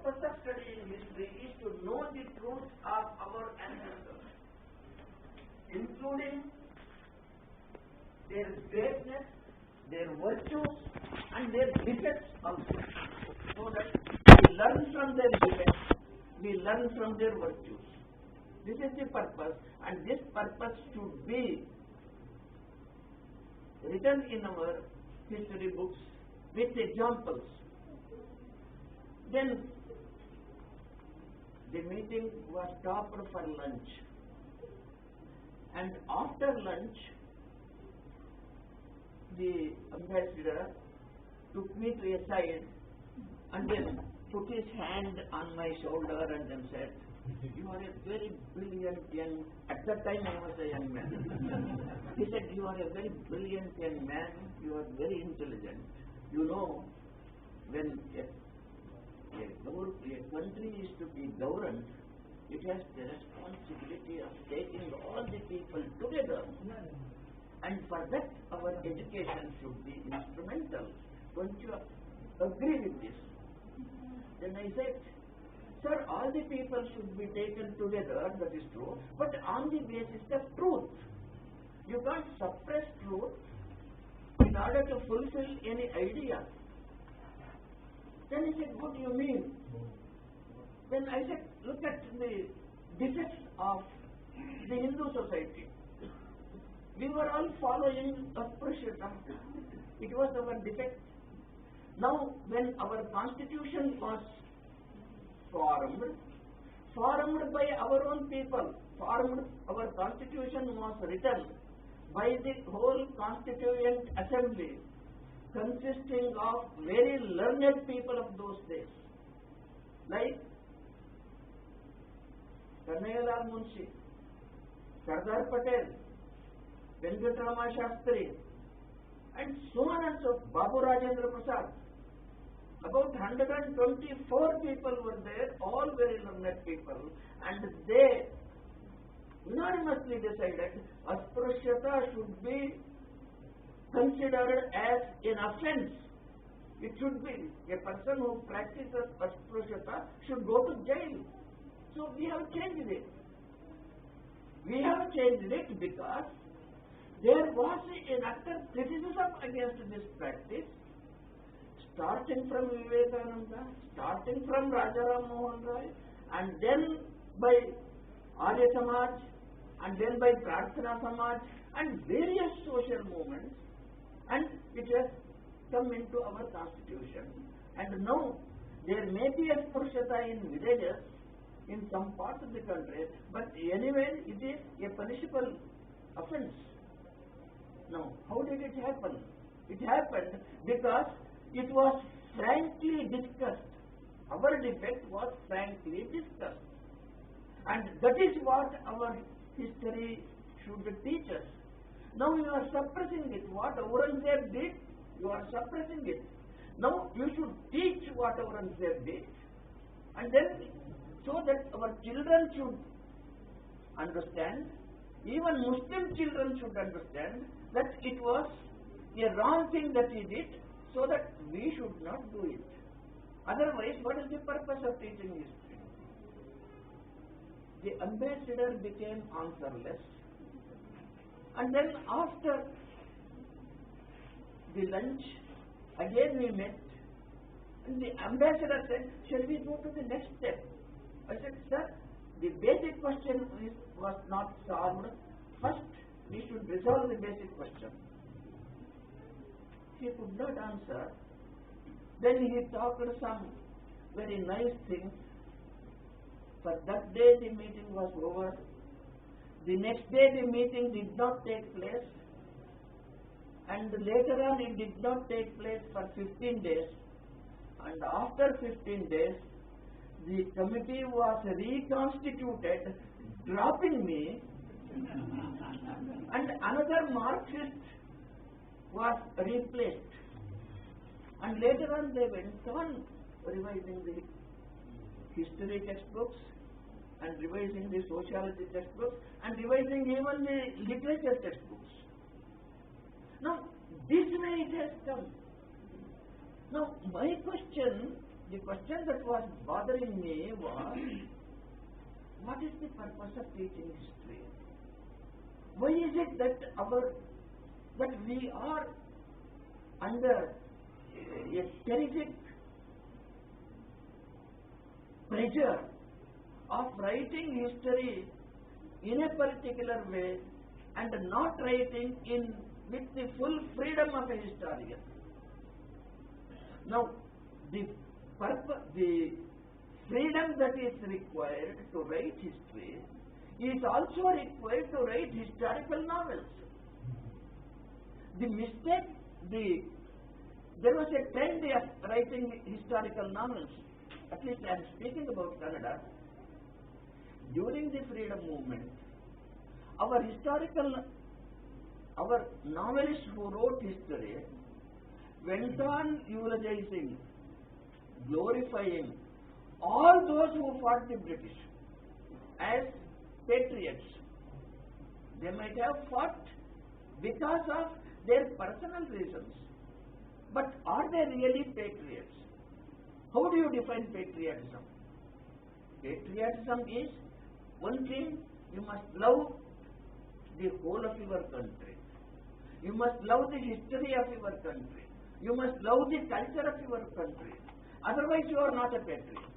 purpose of studying history is to know the truth of our ancestors, including their greatness, their virtues, and their defects also. So that we learn from their defects, we learn from their virtues. This is the purpose, and this purpose should be written in our history books with examples. Then the meeting was stopped for lunch, and after lunch the ambassador took me to a side and then put his hand on my shoulder and then said, "You are a very brilliant young..." At that time I was a young man. He said, "You are a very brilliant young man, you are very intelligent. You know, when a country is to be governed, it has the responsibility of taking all the people together. And for that, our education should be instrumental. Don't you agree with this?" Then I said, "Sir, all the people should be taken together, that is true, but on the basis of truth. You can't suppress truth in order to fulfill any idea." Then he said, "What do you mean?" Then I said, "Look at the defects of the Hindu society. We were all following Asprishata. It was our defect. Now, when our constitution was formed by our own people, our constitution was written by the whole constituent assembly, consisting of very learned people of those days, like Kannayalal Munshi, Sardar Patel, Venkatrama Shastri, and so on and so, Babu Rajendra Prasad. About 124 people were there, all very learned people, and they unanimously decided Asprushyata should be considered as an offense. It should be. A person who practices Asprushyata should go to jail. So we have changed it. We have changed it because there was an utter criticism against this practice, starting from Vivekananda, starting from Rajaram Mohan Roy, and then by Arya Samaj, and then by Prarthana Samaj, and various social movements, and it has come into our constitution. And now there may be a Asprushyata in villages, in some parts of the country, but anywhere it is a punishable offense. Now, how did it happen? It happened because it was frankly discussed. Our defect was frankly discussed. And that is what our history should teach us. Now you are suppressing it. What Aurangzeb did, you are suppressing it. Now you should teach what Aurangzeb did, and then so that our children should understand, even Muslim children should understand that it was a wrong thing that he did, so that we should not do it. Otherwise, what is the purpose of teaching history? The ambassador became answerless, and then after the lunch, again we met, and the ambassador said, "Shall we go to the next step?" I said, "Sir, the basic question was not solved. First, we should resolve the basic question." He could not answer. Then he talked some very nice things. For that day the meeting was over. The next day the meeting did not take place, and later on it did not take place for 15 days. And after 15 days, the committee was reconstituted, dropping me, and another Marxist was replaced. And later on they went on revising the history textbooks, and revising the sociology textbooks, and revising even the literature textbooks. Now, this way it has come. Now, my question the question that was bothering me was, what is the purpose of teaching history? Why is it that we are under a terrific pressure of writing history in a particular way and not writing with the full freedom of a historian? Now, the freedom that is required to write history is also required to write historical novels. The mistake, there was a trend of writing historical novels. At least I am speaking about Kannada. During the freedom movement, our novelists who wrote history went on eulogizing, glorifying all those who fought the British as patriots. They might have fought because of their personal reasons, but are they really patriots? How do you define patriotism? Patriotism is, one thing, you must love the whole of your country. You must love the history of your country. You must love the culture of your country. Otherwise you are not a patriot.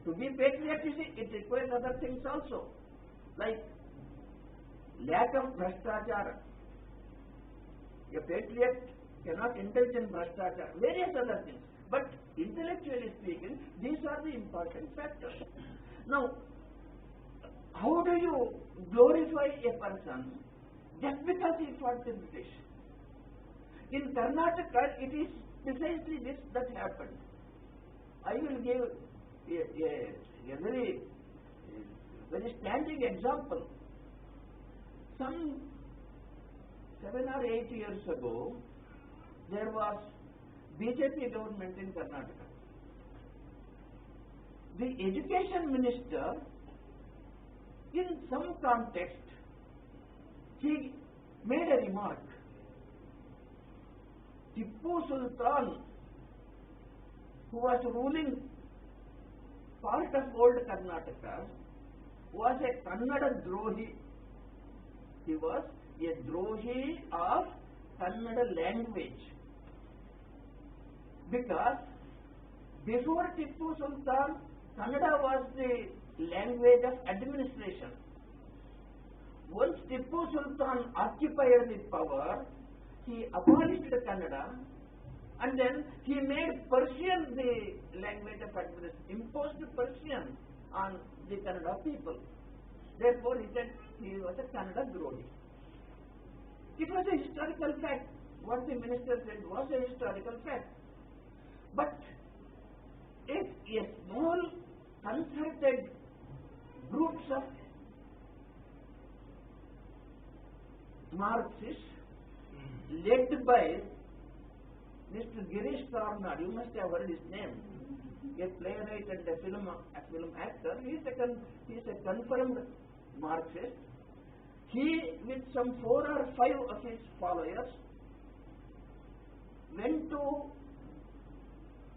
To be patriotic, it requires other things also, like lack of bhrashtachara. A patriot cannot indulge in bhrashtachara, various other things. But intellectually speaking, these are the important factors. Now, how do you glorify a person just because he fought the British? In Karnataka, it is precisely this that happened. I will give a very standing example. Some 7 or 8 years ago, there was BJP government in Karnataka. The education minister, in some context, he made a remark. Tippu Sultan, who was ruling part of old Karnataka, was a Kannada Drohi. He was a Drohi of Kannada language. Because before Tippu Sultan, Kannada was the language of administration. Once Tippu Sultan occupied the power, he abolished Kannada, and then he made Persian the language of administration, imposed Persian on the Kannada people. Therefore, he said he was a Kannada Drohi. It was a historical fact. What the minister said was a historical fact. But if a small concerted groups of Marxists led by Mr. Girish Karnad, you must have heard his name, a playwright and a film actor, he is a confirmed Marxist. He, with some 4 or 5 of his followers, went to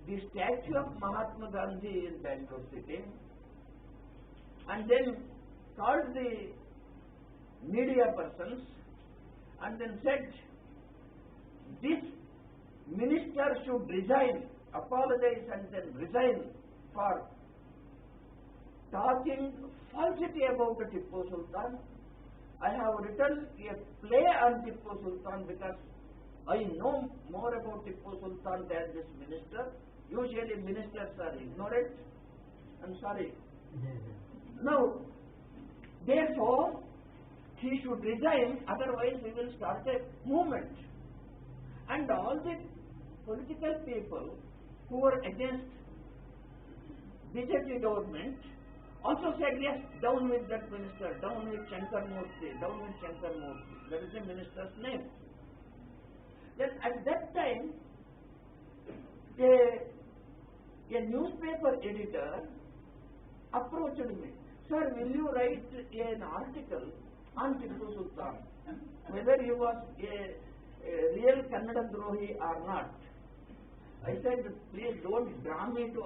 the statue of Mahatma Gandhi in Bangalore city and then called the media persons and then said, this minister should resign, apologize and then resign for talking falsity about Tippu Sultan. I have written a play on Tippu Sultan because I know more about Tippu Sultan than this minister. Usually ministers are ignorant. I'm sorry. Now, therefore, he should resign, otherwise we will start a movement. And all the political people who were against BJP government also said, yes, down with that minister, down with Shankar Murthy, down with Shankar Murthy. That is the minister's name. Then at that time, a newspaper editor approached me. Sir, will you write an article on Tippu Sultan, whether he was a real Kannada Drohi or not? I said, please don't draw me to